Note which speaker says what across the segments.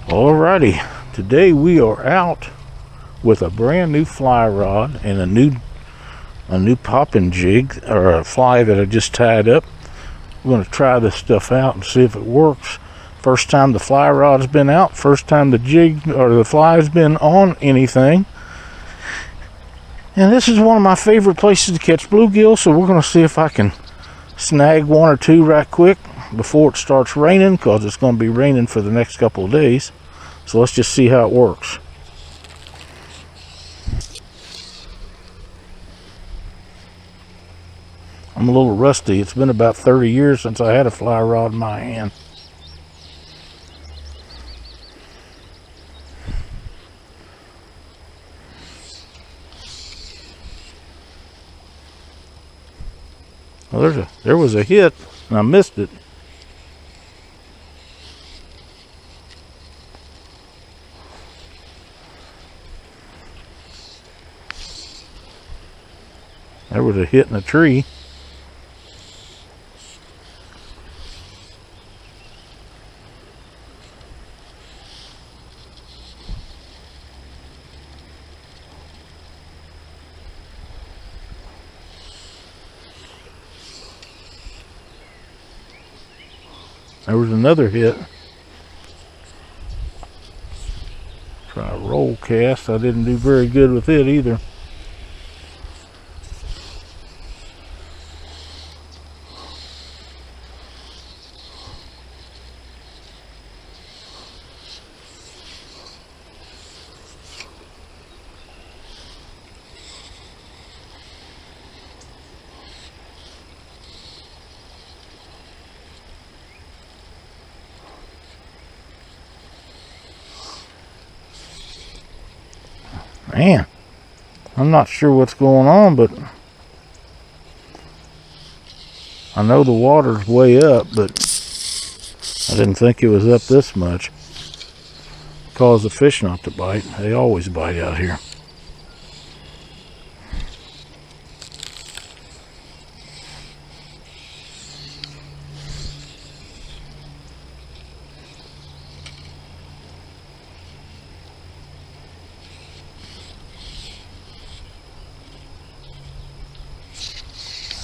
Speaker 1: Alrighty, today we are out with a brand new fly rod and a new popping jig, or a fly that I just tied up. We're going to try this stuff out and see if it works. First time the fly rod's been out, first time the jig or the fly's been on anything. And this is one of my favorite places to catch bluegill, so we're going to see if I can snag one or two right quick before it starts raining, because it's going to be raining for the next couple of days. So let's just see how it works. I'm a little rusty. It's been about 30 years since I had a fly rod in my hand. Well, there was a hit, and I missed it. There was a hit in a tree. There was another hit. Try a roll cast. I didn't do very good with it either. Man, I'm not sure what's going on, but I know the water's way up, but I didn't think it was up this much. Cause the fish not to bite. They always bite out here.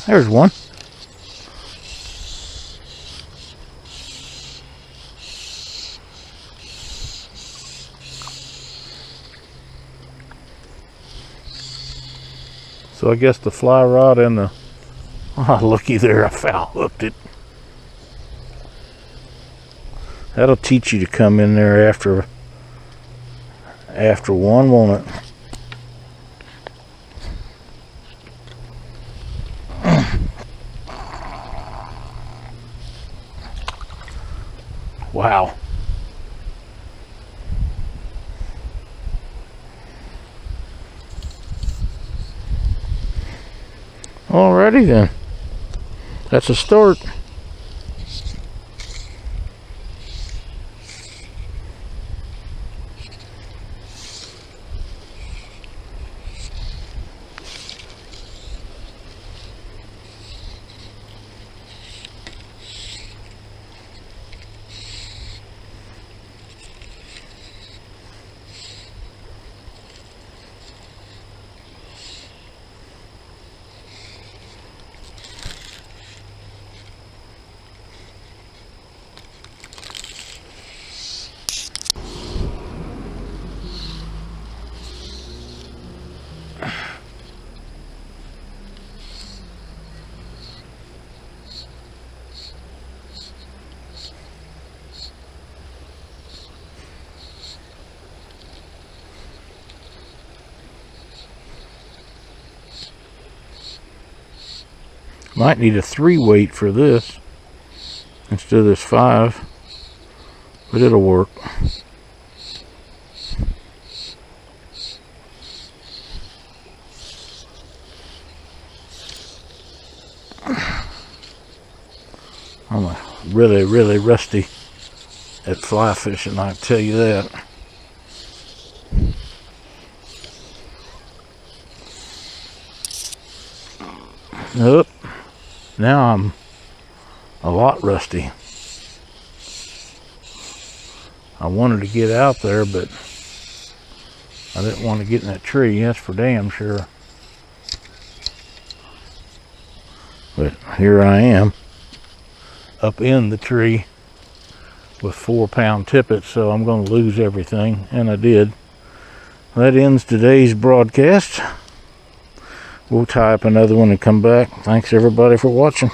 Speaker 1: There's one. So I guess the fly rod and the... Oh, looky there, I foul hooked it. That'll teach you to come in there after one, won't it? Wow. Alrighty then. That's a start. Might need a 3 weight for this instead of this 5, but it'll work. I'm really rusty at fly fishing, I can tell you that. Nope. Now I'm a lot rusty. I wanted to get out there, but I didn't want to get in that tree, that's for damn sure. But here I am, up in the tree with 4-pound tippets, so I'm going to lose everything, and I did. That ends today's broadcast. We'll tie up another one and come back. Thanks everybody for watching.